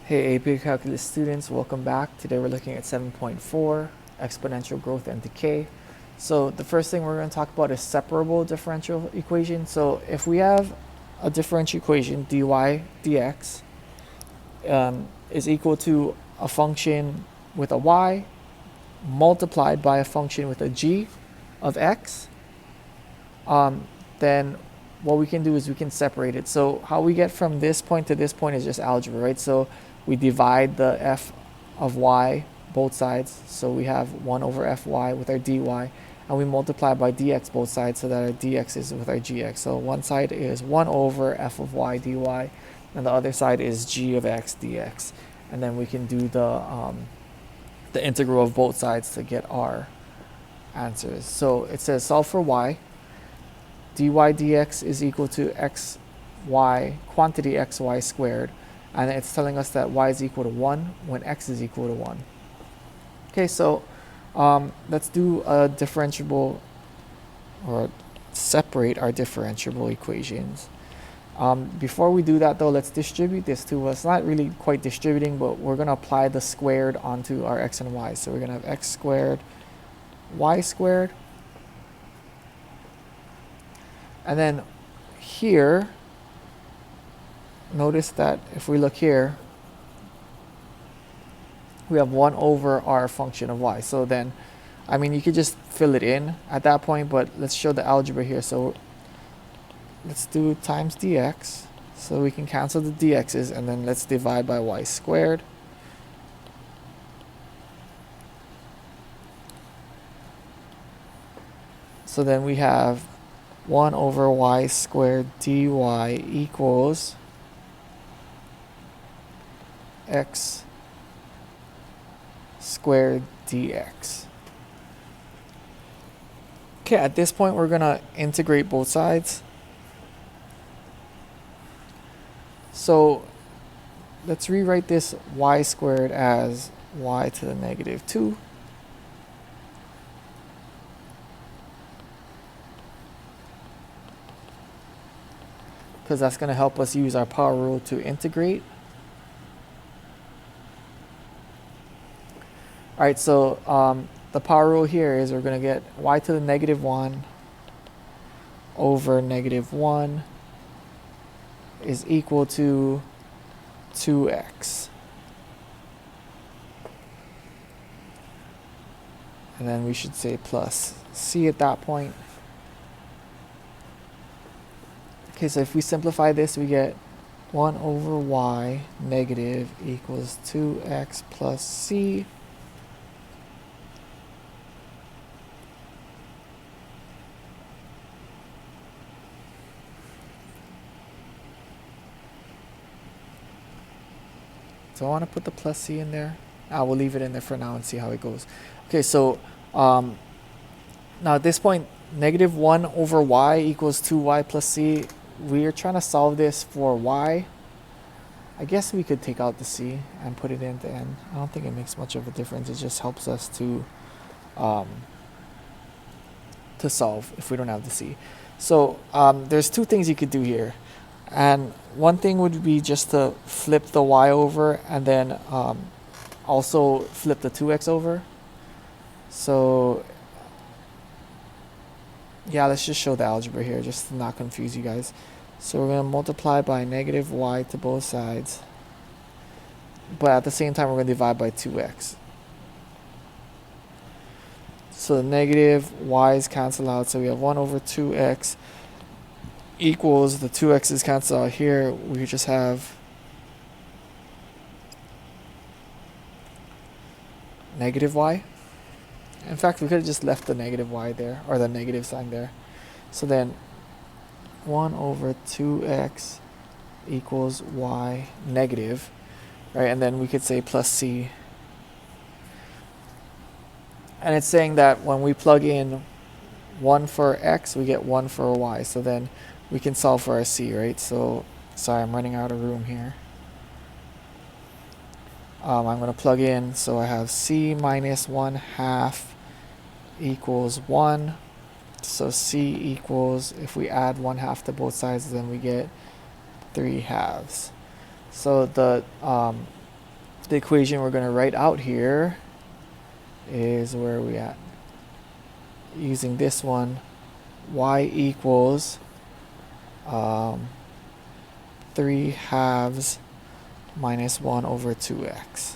Hey AP Calculus students, welcome back. Today we're looking at 7.4, exponential growth and decay. So the first thing we're going to talk about is separable differential equation. So if we have a differential equation, dy dx is equal to a function with a y multiplied by a function with a g of x, then what we can do is we can separate it. So how we get from this point to this point is just algebra, right? So we divide the f of y both sides. So we have 1 over fy with our dy, and we multiply by dx both sides so that our dx is with our gx. So one side is 1 over f of y dy, and the other side is g of x dx. And then we can do the integral of both sides to get our answers. So it says solve for y. Dy dx is equal to xy, quantity xy squared, and it's telling us that y is equal to 1 when x is equal to 1. Okay, so let's do a differentiable, or separate our differentiable equations. Before we do that though, let's distribute this to us. Not really quite distributing, but we're going to apply the squared onto our x and y. So we're going to have x squared, y squared. And then here, notice that if we look here, we have 1 over our function of y. So then, I mean, you could just fill it in at that point, but let's show the algebra here. So let's do times dx. So we can cancel the dx's, and then let's divide by y squared. So then we have 1 over y squared dy equals x squared dx. Okay, at this point we're going to integrate both sides. So let's rewrite this y squared as y to the negative 2. Because that's going to help us use our power rule to integrate. Alright, so the power rule here is we're going to get y to the negative 1 over negative 1 is equal to 2x. And then we should say plus c at that point. Okay, so if we simplify this, we get 1 over y negative equals 2x plus c. So I want to put the plus c in there. I will leave it in there for now and see how it goes. Okay, so now at this point, negative 1 over y equals 2y plus c. We are trying to solve this for y. I guess we could take out the c and put it in the end. I don't think it makes much of a difference. It just helps us to solve if we don't have the c. So there's two things you could do here. And one thing would be just to flip the y over and then also flip the 2x over. So yeah, let's just show the algebra here just to not confuse you guys. So we're going to multiply by negative y to both sides. But at the same time, we're going to divide by 2x. So the negative y's cancel out. So we have 1 over 2x equals the 2x's cancel out here. We just have negative y. In fact, we could have just left the negative y there, or the negative sign there. So then 1 over 2x equals y negative, right? And then we could say plus c. And it's saying that when we plug in 1 for x, we get 1 for y. So then we can solve for our c, right? So, sorry, I'm running out of room here. I'm going to plug in, so I have c minus 1/2 equals 1. So c equals, if we add 1/2 to both sides, then we get 3/2. So the the equation we're going to write out here is, where are we at? Using this one, y equals 3 halves minus 1 over 2x.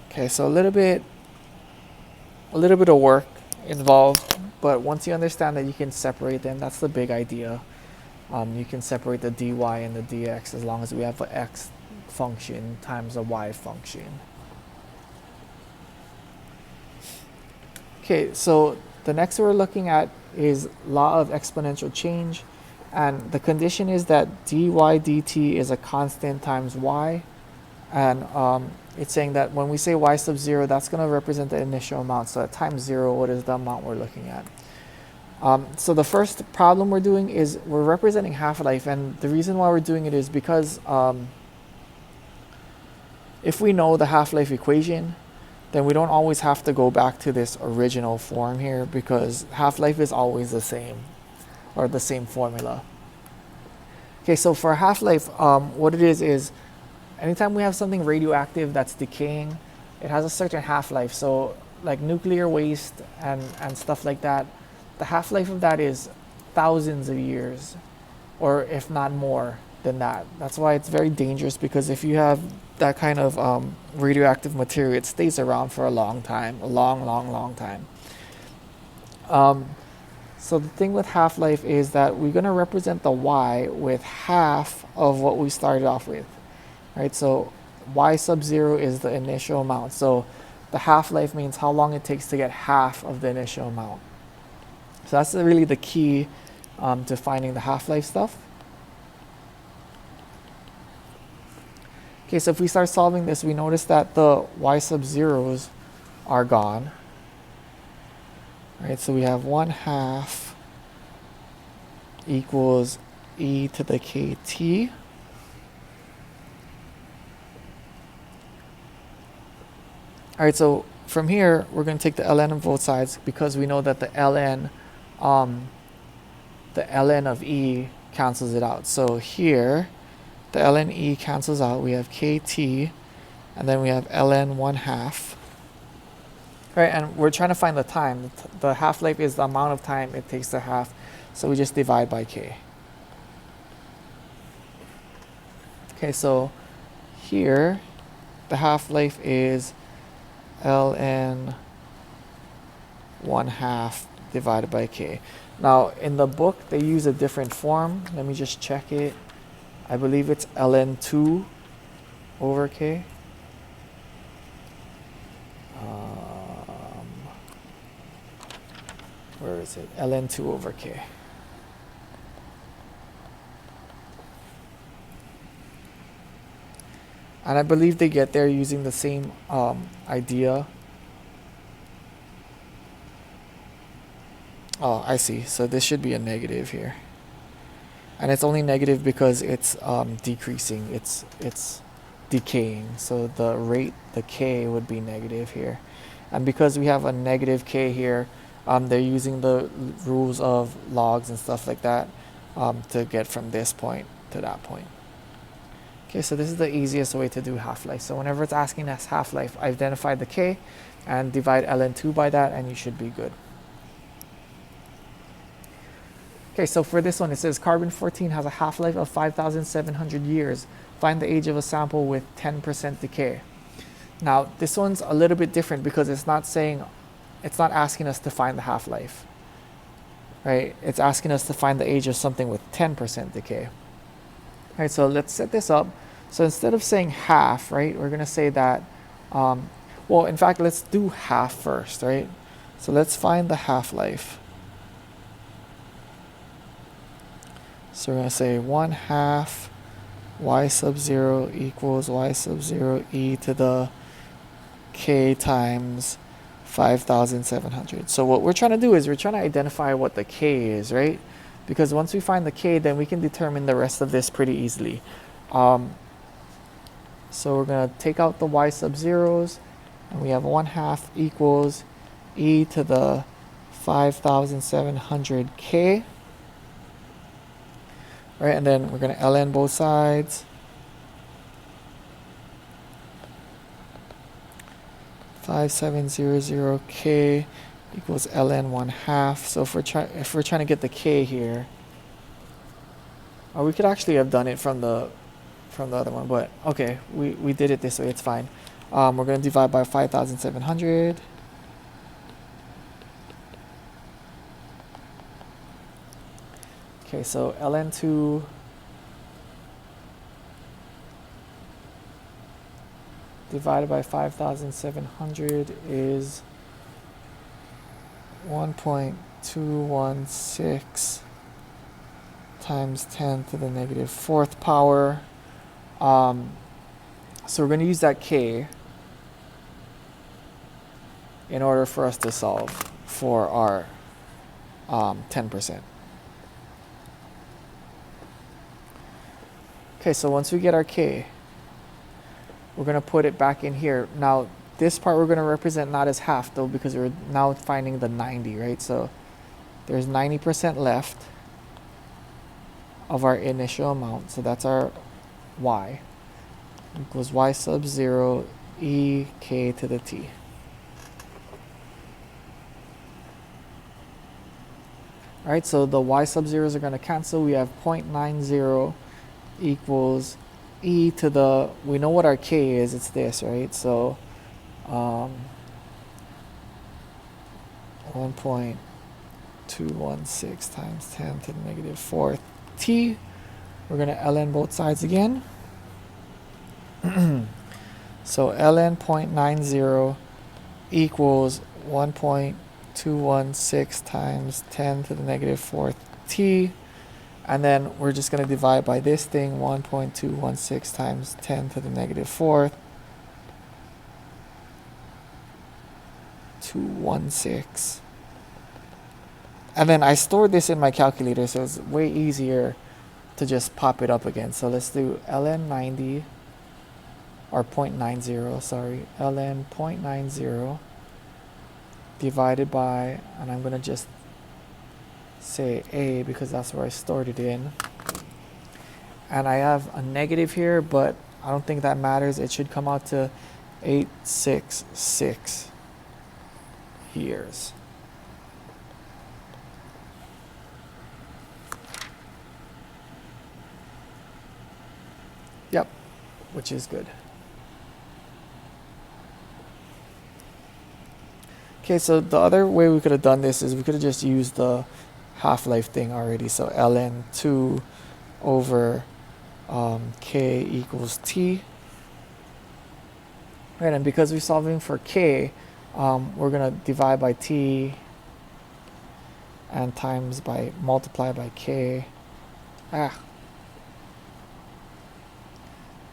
Okay, so a little bit of work involved, but once you understand that you can separate them, that's the big idea. You can separate the dy and the dx as long as we have an x function times a y function. Okay, so the next we're looking at is law of exponential change, and the condition is that dy dt is a constant times y, and it's saying that when we say y sub 0, that's going to represent the initial amount. So at times 0, what is the amount we're looking at? So the first problem we're doing is we're representing half-life, and the reason why we're doing it is because if we know the half-life equation, then we don't always have to go back to this original form here, because half-life is always the same, or the same formula. Okay, so for half-life, what it is anytime we have something radioactive that's decaying, it has a certain half-life. So like nuclear waste and stuff like that, the half-life of that is thousands of years, or if not more than that. That's why it's very dangerous, because if you have that kind of radioactive material, it stays around for a long time, a long time. So the thing with half-life is that we're going to represent the y with half of what we started off with, right? So y sub 0 is the initial amount. So the half-life means how long it takes to get half of the initial amount. So that's really the key to finding the half-life stuff. Okay, so if we start solving this, we notice that the y sub 0s are gone. Right, so we have 1/2 equals e to the kt. All right, so from here, we're going to take the ln of both sides, because we know that the ln of e cancels it out. So here, the ln e cancels out. We have kt, and then we have ln 1/2. Right, and we're trying to find the time. The half-life is the amount of time it takes to half, so we just divide by k. Okay, so here, the half-life is ln 1/2 divided by k. Now, in the book, they use a different form. Let me just check it. I believe it's ln 2 over k. Where is it? ln 2 over k. And I believe they get there using the same idea. Oh, I see. So this should be a negative here. And it's only negative because it's decreasing. It's decaying. So the rate, the k, would be negative here. And because we have a negative k here, they're using the rules of logs and stuff like that to get from this point to that point. Okay, so this is the easiest way to do half-life. So whenever it's asking us half-life, identify the k and divide ln 2 by that, and you should be good. Okay, so for this one, it says carbon-14 has a half-life of 5,700 years. Find the age of a sample with 10% decay. Now, this one's a little bit different because it's not asking us to find the half-life, right? It's asking us to find the age of something with 10% decay. All right, so let's set this up. So instead of saying half, right, we're going to say that, well, in fact, let's do half first, right? So let's find the half-life. So we're going to say 1/2 y sub 0 equals y sub 0 e to the k times 5,700. So what we're trying to do is we're trying to identify what the k is, right? Because once we find the k, then we can determine the rest of this pretty easily. So we're going to take out the y sub 0s, and we have 1/2 equals e to the 5,700 k. right? And then we're going to ln both sides. 5700k equals ln 1/2. So if we're trying to get the k here, or we could actually have done it from the other one, but okay, we did it this way, it's fine. We're going to divide by 5700. Okay, so ln2 divided by 5700 is 1.216 times 10 to the negative fourth power. So we're going to use that k in order for us to solve for our 10%. Okay, so once we get our k, we're going to put it back in here. Now, this part we're going to represent not as half, though, because we're now finding the 90, right? So there's 90% left of our initial amount. So that's our y. Equals y sub 0 e k to the t. All right, so the y sub zeros are going to cancel. We have 0.90 equals e to the, we know what our k is, it's this, right? So 1.216 times 10 to the negative fourth t. We're going to ln both sides again. So ln 0.90 equals 1.216 times 10 to the negative fourth t. And then we're just going to divide by this thing, 1.216 times 10 to the negative fourth. 216. And then I stored this in my calculator, so it's way easier to just pop it up again. So let's do ln 90, or 0.90, sorry, ln 0.90 divided by, and I'm going to just say a because that's where I stored it in. And I have a negative here, but I don't think that matters. It should come out to 866 years. Yep, which is good. Okay, so the other way we could have done this is we could have just used the half-life thing already. So ln 2 over k equals t. Right, and because we're solving for k, we're going to divide by t and times by, multiply by k.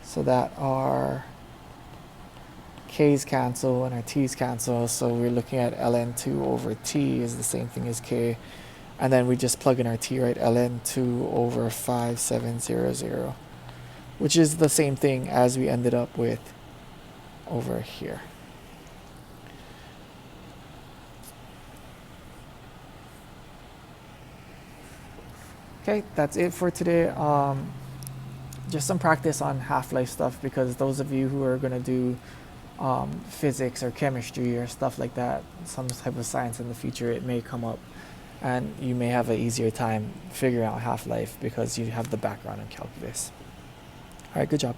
So that our k's cancel and our t's cancel. So we're looking at ln 2 over t is the same thing as k. And then we just plug in our t, right? ln 2 over 5700, which is the same thing as we ended up with over here. Okay, that's it for today. Just some practice on half-life stuff, because those of you who are going to do physics or chemistry or stuff like that, some type of science in the future, it may come up. And you may have an easier time figuring out half-life because you have the background in calculus. All right, good job.